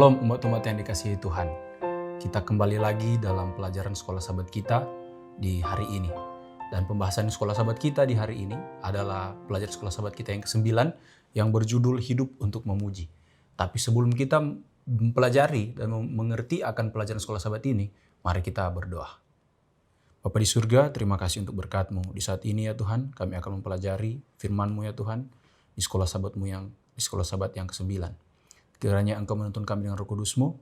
Shalom umat-umat yang dikasihi Tuhan. Kita kembali lagi dalam pelajaran Sekolah Sahabat kita di hari ini. Dan pembahasan Sekolah Sahabat kita di hari ini adalah pelajaran Sekolah Sahabat kita yang ke-9 yang berjudul Hidup untuk Memuji. Tapi sebelum kita mempelajari dan mengerti akan pelajaran Sekolah Sahabat ini, mari kita berdoa. Bapa di surga, terima kasih untuk berkat-Mu. Di saat ini ya Tuhan, kami akan mempelajari firman-Mu ya Tuhan, di Sekolah Sahabat-Mu di Sekolah Sahabat yang ke-9. Kiranya Engkau menuntun kami dengan Roh Kudus-Mu,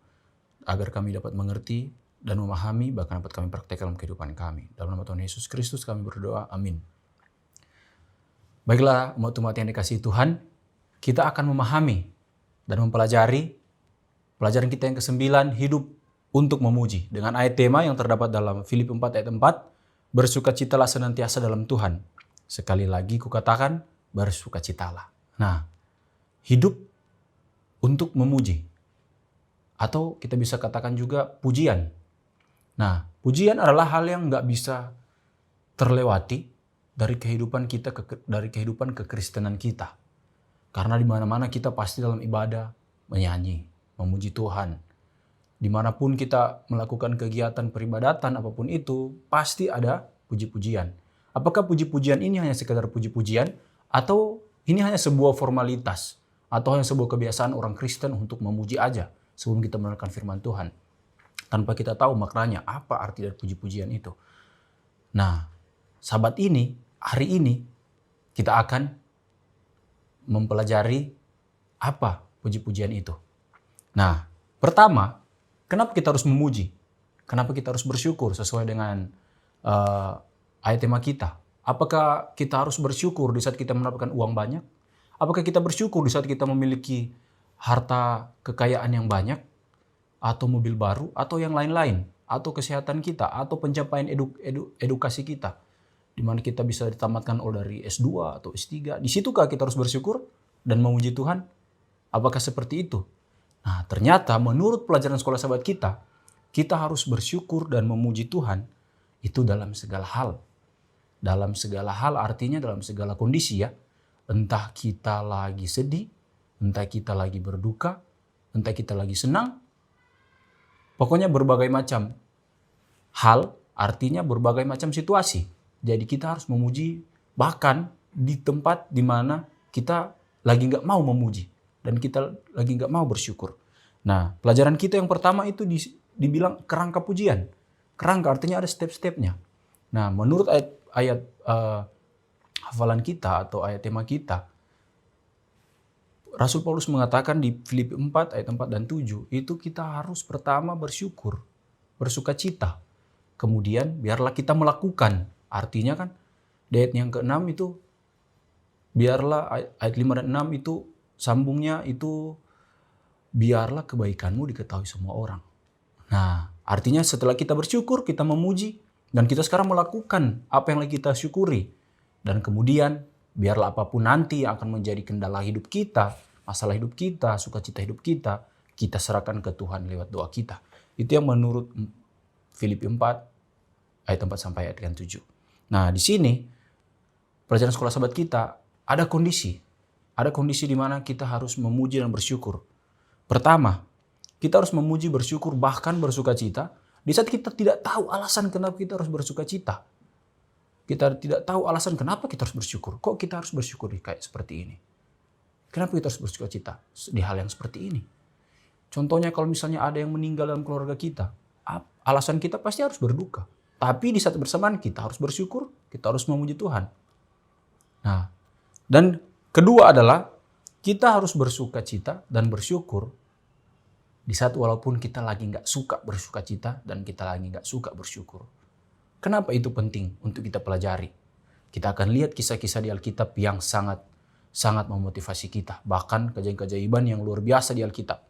agar kami dapat mengerti dan memahami, bahkan dapat kami praktekkan dalam kehidupan kami. Dalam nama Tuhan Yesus Kristus kami berdoa, amin. Baiklah umat-umat yang dikasihi Tuhan, kita akan memahami dan mempelajari pelajaran kita yang ke-9, Hidup untuk Memuji. Dengan ayat tema yang terdapat dalam Filipi 4 ayat 4, bersukacitalah senantiasa dalam Tuhan. Sekali lagi kukatakan, bersukacitalah. Nah, hidup untuk memuji. Atau kita bisa katakan juga pujian. Nah, pujian adalah hal yang nggak bisa terlewati dari kehidupan kita, dari kehidupan kekristenan kita. Karena di mana-mana kita pasti dalam ibadah menyanyi, memuji Tuhan. Dimanapun kita melakukan kegiatan peribadatan apapun itu, pasti ada puji-pujian. Apakah puji-pujian ini hanya sekadar puji-pujian atau ini hanya sebuah formalitas? Atau hanya sebuah kebiasaan orang Kristen untuk memuji aja sebelum kita mendengarkan firman Tuhan. Tanpa kita tahu maknanya, apa arti dari puji-pujian itu. Nah, sahabat ini, hari ini, kita akan mempelajari apa puji-pujian itu. Nah, pertama, kenapa kita harus memuji? Kenapa kita harus bersyukur sesuai dengan ayat tema kita? Apakah kita harus bersyukur di saat kita mendapatkan uang banyak? Apakah kita bersyukur di saat kita memiliki harta kekayaan yang banyak, atau mobil baru, atau yang lain-lain, atau kesehatan kita, atau pencapaian edukasi kita, di mana kita bisa ditamatkan dari S2 atau S3. Di situkah kita harus bersyukur dan memuji Tuhan? Apakah seperti itu? Nah, ternyata menurut pelajaran Sekolah Sahabat kita harus bersyukur dan memuji Tuhan itu dalam segala hal. Dalam segala hal artinya dalam segala kondisi ya. Entah kita lagi sedih, entah kita lagi berduka, entah kita lagi senang. Pokoknya berbagai macam hal, artinya berbagai macam situasi. Jadi kita harus memuji bahkan di tempat di mana kita lagi nggak mau memuji. Dan kita lagi nggak mau bersyukur. Nah, pelajaran kita yang pertama itu dibilang kerangka pujian. Kerangka artinya ada step-stepnya. Nah, menurut ayat hafalan kita atau ayat tema kita, Rasul Paulus mengatakan di Filipi 4 ayat 4 dan 7, itu kita harus pertama bersyukur, bersukacita. Kemudian biarlah kita melakukan. Artinya kan di ayat yang ke-6 itu, biarlah ayat 5 dan 6 itu sambungnya itu, biarlah kebaikanmu diketahui semua orang. Nah, artinya setelah kita bersyukur, kita memuji, dan kita sekarang melakukan apa yang lagi kita syukuri. Dan kemudian biarlah apapun nanti yang akan menjadi kendala hidup kita, masalah hidup kita, sukacita hidup kita serahkan ke Tuhan lewat doa kita. Itu yang menurut Filipi 4 ayat 4 sampai ayat 7. Nah, di sini pelajaran Sekolah Sahabat kita ada kondisi. Ada kondisi di mana kita harus memuji dan bersyukur. Pertama, kita harus memuji, bersyukur, bahkan bersukacita di saat kita tidak tahu alasan kenapa kita harus bersukacita. Kita tidak tahu alasan kenapa kita harus bersyukur. Kok kita harus bersyukur kayak seperti ini? Kenapa kita harus bersukacita di hal yang seperti ini? Contohnya kalau misalnya ada yang meninggal dalam keluarga kita, alasan kita pasti harus berduka. Tapi di saat bersamaan kita harus bersyukur, kita harus memuji Tuhan. Nah, dan kedua adalah kita harus bersukacita dan bersyukur di saat walaupun kita lagi nggak suka bersukacita dan kita lagi nggak suka bersyukur. Kenapa itu penting untuk kita pelajari? Kita akan lihat kisah-kisah di Alkitab yang sangat memotivasi kita. Bahkan keajaiban yang luar biasa di Alkitab.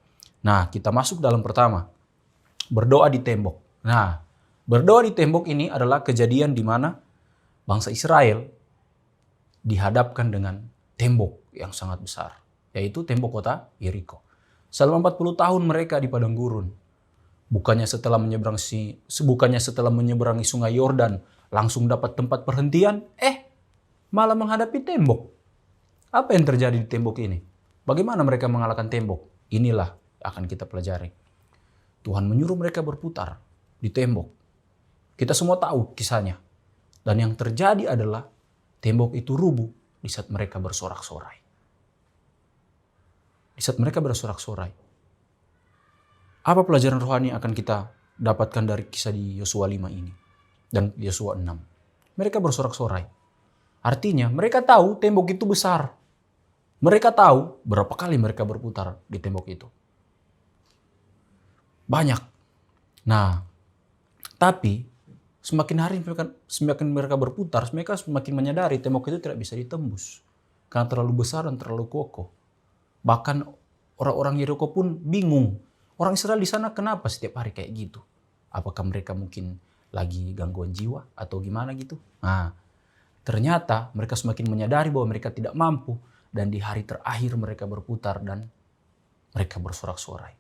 Nah, kita masuk dalam pertama. Berdoa di tembok. Nah, berdoa di tembok ini adalah kejadian di mana bangsa Israel dihadapkan dengan tembok yang sangat besar. Yaitu tembok kota Yeriko. Selama 40 tahun mereka di padang gurun. Bukannya setelah menyeberangi sungai Yordan langsung dapat tempat perhentian, malah menghadapi tembok. Apa yang terjadi di tembok ini? Bagaimana mereka mengalahkan tembok? Inilah akan kita pelajari. Tuhan menyuruh mereka berputar di tembok. Kita semua tahu kisahnya. Dan yang terjadi adalah tembok itu rubuh di saat mereka bersorak-sorai. Di saat mereka bersorak-sorai. Apa pelajaran rohani yang akan kita dapatkan dari kisah di Yosua 5 ini dan Yosua 6? Mereka bersorak-sorai. Artinya mereka tahu tembok itu besar. Mereka tahu berapa kali mereka berputar di tembok itu. Banyak. Nah, tapi semakin hari semakin mereka berputar, mereka semakin menyadari tembok itu tidak bisa ditembus. Karena terlalu besar dan terlalu kokoh. Bahkan orang-orang Yeriko pun bingung. Orang Israel di sana kenapa setiap hari kayak gitu? Apakah mereka mungkin lagi gangguan jiwa atau gimana gitu? Nah, ternyata mereka semakin menyadari bahwa mereka tidak mampu. Dan di hari terakhir mereka berputar dan mereka bersorak-sorai.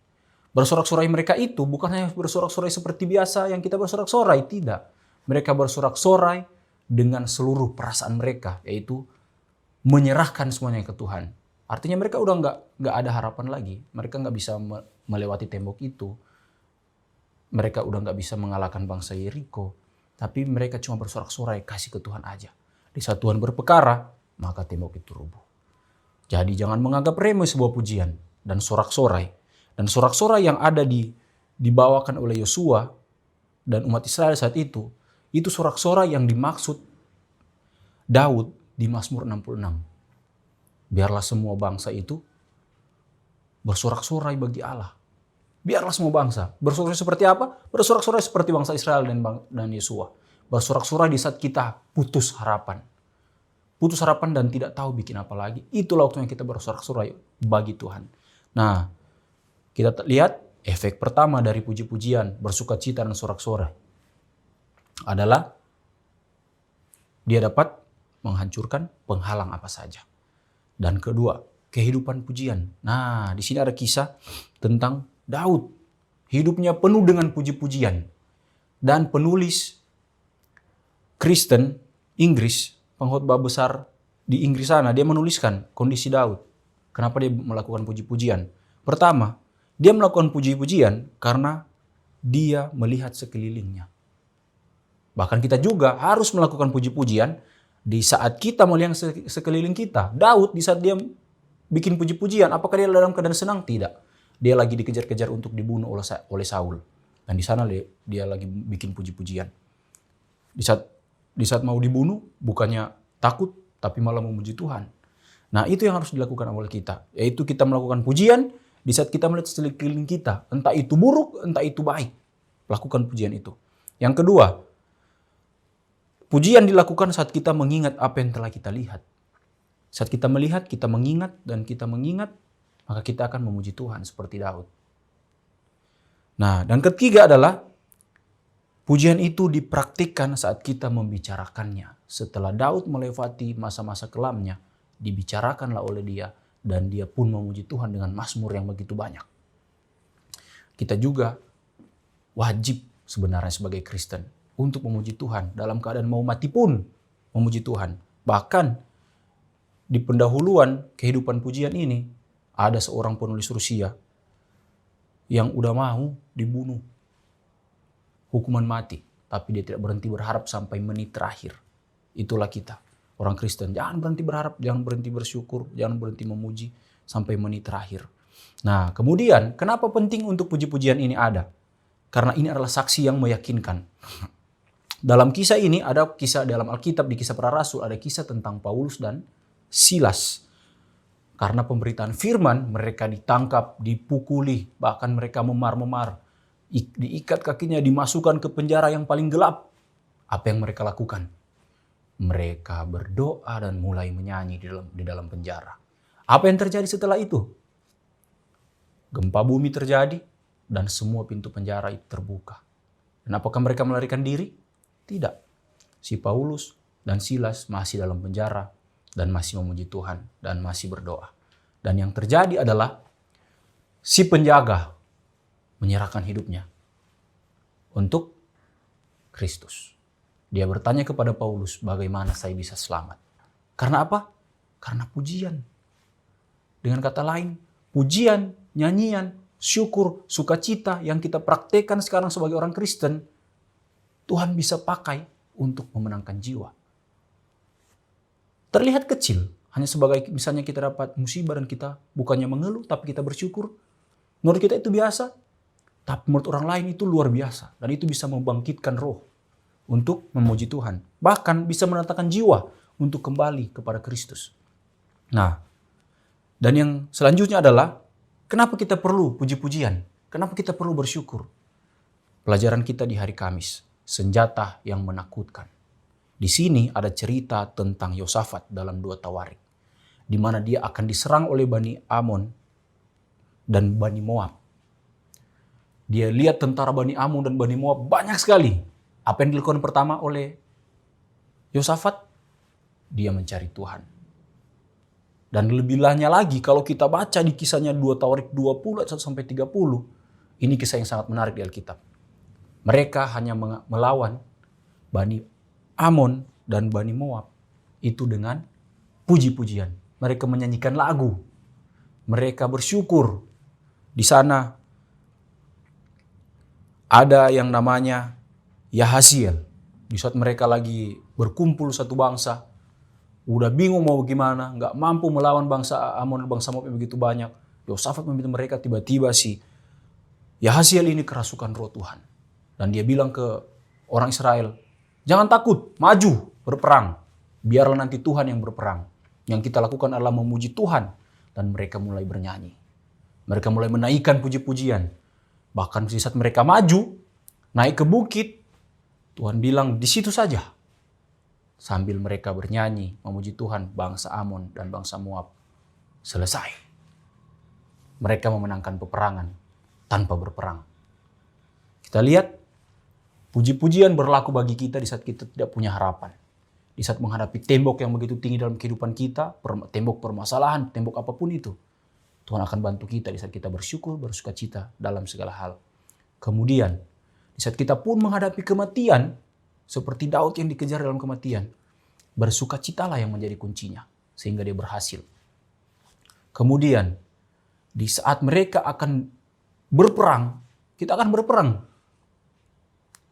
Bersorak-sorai mereka itu bukan hanya bersorak-sorai seperti biasa yang kita bersorak-sorai. Tidak. Mereka bersorak-sorai dengan seluruh perasaan mereka. Yaitu menyerahkan semuanya ke Tuhan. Artinya mereka udah nggak ada harapan lagi. Mereka nggak bisa melewati tembok itu. Mereka udah nggak bisa mengalahkan bangsa Yeriko. Tapi mereka cuma bersorak-sorai kasih ke Tuhan aja. Di saat Tuhan berperkara, maka tembok itu rubuh. Jadi jangan menganggap remeh sebuah pujian dan sorak-sorai. Dan sorak-sorai yang ada dibawakan oleh Yosua dan umat Israel saat itu sorak-sorai yang dimaksud Daud di Mazmur 66. Biarlah semua bangsa itu bersorak-sorai bagi Allah. Biarlah semua bangsa. Bersorak-sorai seperti apa? Bersorak-sorai seperti bangsa Israel dan Yosua. Bersorak-sorai di saat kita putus harapan. Putus harapan dan tidak tahu bikin apa lagi. Itulah waktunya kita bersorak-sorai bagi Tuhan. Nah, kita lihat efek pertama dari puji-pujian, bersukacita dan sorak-sorai adalah dia dapat menghancurkan penghalang apa saja. Dan kedua, kehidupan pujian. Nah, di sini ada kisah tentang Daud. Hidupnya penuh dengan puji-pujian. Dan penulis Kristen Inggris, pengkhotbah besar di Inggris sana, dia menuliskan kondisi Daud. Kenapa dia melakukan puji-pujian? Pertama, dia melakukan puji-pujian karena dia melihat sekelilingnya. Bahkan kita juga harus melakukan puji-pujian di saat kita melihat sekeliling kita. Daud di saat dia bikin puji-pujian, apakah dia dalam keadaan senang? Tidak. Dia lagi dikejar-kejar untuk dibunuh oleh Saul. Dan di sana dia lagi bikin puji-pujian. Di saat mau dibunuh, bukannya takut, tapi malah memuji Tuhan. Nah, itu yang harus dilakukan oleh kita. Yaitu kita melakukan pujian di saat kita melihat sekeliling kita. Entah itu buruk, entah itu baik. Lakukan pujian itu. Yang kedua, pujian dilakukan saat kita mengingat apa yang telah kita lihat. Saat kita melihat, kita mengingat, dan kita mengingat, maka kita akan memuji Tuhan seperti Daud. Nah, dan ketiga adalah pujian itu dipraktikkan saat kita membicarakannya. Setelah Daud melewati masa-masa kelamnya, dibicarakanlah oleh dia, dan dia pun memuji Tuhan dengan mazmur yang begitu banyak. Kita juga wajib sebenarnya sebagai Kristen untuk memuji Tuhan. Dalam keadaan mau mati pun memuji Tuhan. Bahkan di pendahuluan kehidupan pujian ini, ada seorang penulis Rusia yang udah mau dibunuh hukuman mati. Tapi dia tidak berhenti berharap sampai menit terakhir. Itulah kita. Orang Kristen, jangan berhenti berharap, jangan berhenti bersyukur, jangan berhenti memuji sampai menit terakhir. Nah, kemudian kenapa penting untuk puji-pujian ini ada? Karena ini adalah saksi yang meyakinkan. Dalam kisah ini ada kisah dalam Alkitab, di Kisah Para Rasul ada kisah tentang Paulus dan Silas. Karena pemberitaan firman, mereka ditangkap, dipukuli, bahkan mereka memar-memar. Diikat kakinya, dimasukkan ke penjara yang paling gelap. Apa yang mereka lakukan? Mereka berdoa dan mulai menyanyi di dalam penjara. Apa yang terjadi setelah itu? Gempa bumi terjadi dan semua pintu penjara itu terbuka. Dan apakah mereka melarikan diri? Tidak. Si Paulus dan Silas masih dalam penjara dan masih memuji Tuhan dan masih berdoa. Dan yang terjadi adalah si penjaga menyerahkan hidupnya untuk Kristus. Dia bertanya kepada Paulus, bagaimana saya bisa selamat? Karena apa? Karena pujian. Dengan kata lain, pujian, nyanyian, syukur, sukacita yang kita praktekkan sekarang sebagai orang Kristen, Tuhan bisa pakai untuk memenangkan jiwa. Terlihat kecil, hanya sebagai misalnya kita dapat musibah dan kita bukannya mengeluh, tapi kita bersyukur. Menurut kita itu biasa, tapi menurut orang lain itu luar biasa. Dan itu bisa membangkitkan roh untuk memuji Tuhan. Bahkan bisa mendatangkan jiwa untuk kembali kepada Kristus. Nah, dan yang selanjutnya adalah, kenapa kita perlu puji-pujian? Kenapa kita perlu bersyukur? Pelajaran kita di hari Kamis, senjata yang menakutkan. Di sini ada cerita tentang Yosafat dalam 2 Tawarik, di mana dia akan diserang oleh Bani Amon dan Bani Moab. Dia lihat tentara Bani Amon dan Bani Moab banyak sekali. Apa yang dilakukan pertama oleh Yosafat? Dia mencari Tuhan. Dan lebih lahnya lagi kalau kita baca di kisahnya 2 Tawarik 20 ayat 1-30, ini kisah yang sangat menarik di Alkitab. Mereka hanya melawan Bani Amon dan Bani Moab itu dengan puji-pujian. Mereka menyanyikan lagu. Mereka bersyukur. Di sana ada yang namanya Yahaziel. Di saat mereka lagi berkumpul satu bangsa, udah bingung mau gimana, nggak mampu melawan bangsa Amon dan bangsa Moab yang begitu banyak. Yosafat meminta mereka, tiba-tiba si Yahaziel ini kerasukan roh Tuhan. Dan dia bilang ke orang Israel, jangan takut, maju, berperang. Biarlah nanti Tuhan yang berperang. Yang kita lakukan adalah memuji Tuhan. Dan mereka mulai bernyanyi. Mereka mulai menaikkan puji-pujian. Bahkan di saat mereka maju, naik ke bukit, Tuhan bilang di situ saja. Sambil mereka bernyanyi, memuji Tuhan, bangsa Amon dan bangsa Moab selesai. Mereka memenangkan peperangan tanpa berperang. Kita lihat, puji-pujian berlaku bagi kita di saat kita tidak punya harapan. Di saat menghadapi tembok yang begitu tinggi dalam kehidupan kita, tembok permasalahan, tembok apapun itu, Tuhan akan bantu kita di saat kita bersyukur, bersukacita dalam segala hal. Kemudian, di saat kita pun menghadapi kematian, seperti Daud yang dikejar dalam kematian, bersukacitalah yang menjadi kuncinya, sehingga dia berhasil. Kemudian, di saat mereka akan berperang, kita akan berperang.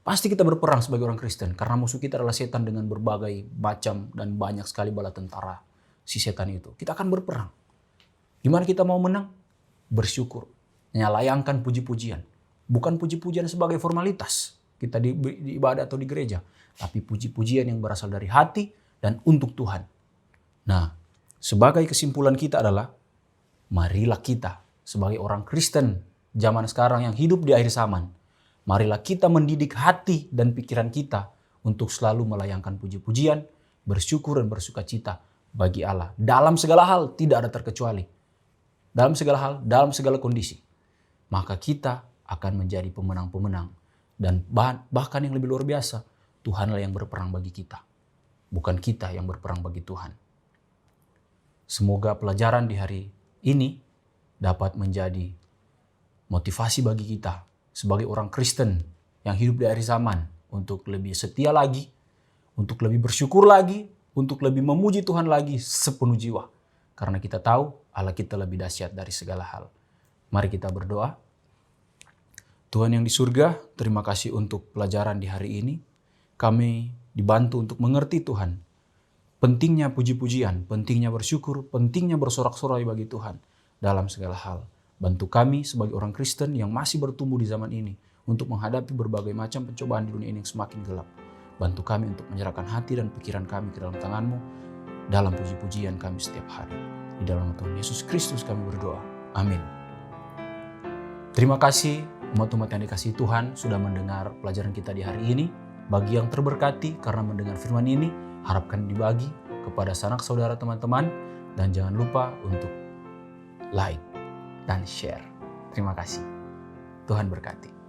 Pasti kita berperang sebagai orang Kristen, karena musuh kita adalah setan dengan berbagai macam dan banyak sekali bala tentara si setan itu. Kita akan berperang. Gimana kita mau menang? Bersyukur. Menyalayankan puji-pujian. Bukan puji-pujian sebagai formalitas kita di ibadah atau di gereja, tapi puji-pujian yang berasal dari hati dan untuk Tuhan. Nah, sebagai kesimpulan kita adalah, marilah kita sebagai orang Kristen zaman sekarang yang hidup di akhir zaman, marilah kita mendidik hati dan pikiran kita untuk selalu melayangkan puji-pujian, bersyukur dan bersukacita bagi Allah. Dalam segala hal tidak ada terkecuali. Dalam segala hal, dalam segala kondisi. Maka kita akan menjadi pemenang-pemenang. Dan bahkan yang lebih luar biasa, Tuhanlah yang berperang bagi kita. Bukan kita yang berperang bagi Tuhan. Semoga pelajaran di hari ini dapat menjadi motivasi bagi kita sebagai orang Kristen yang hidup di akhir zaman untuk lebih setia lagi, untuk lebih bersyukur lagi, untuk lebih memuji Tuhan lagi sepenuh jiwa. Karena kita tahu Allah kita lebih dahsyat dari segala hal. Mari kita berdoa. Tuhan yang di surga, terima kasih untuk pelajaran di hari ini. Kami dibantu untuk mengerti Tuhan. Pentingnya puji-pujian, pentingnya bersyukur, pentingnya bersorak-sorai bagi Tuhan dalam segala hal. Bantu kami sebagai orang Kristen yang masih bertumbuh di zaman ini untuk menghadapi berbagai macam pencobaan di dunia ini yang semakin gelap. Bantu kami untuk menyerahkan hati dan pikiran kami ke dalam tangan-Mu dalam puji-pujian kami setiap hari. Di dalam Tuhan Yesus Kristus kami berdoa. Amin. Terima kasih umat-umat yang dikasihi Tuhan sudah mendengar pelajaran kita di hari ini. Bagi yang terberkati karena mendengar firman ini, harapkan dibagi kepada sanak saudara teman-teman. Dan jangan lupa untuk like dan share. Terima kasih. Tuhan berkati.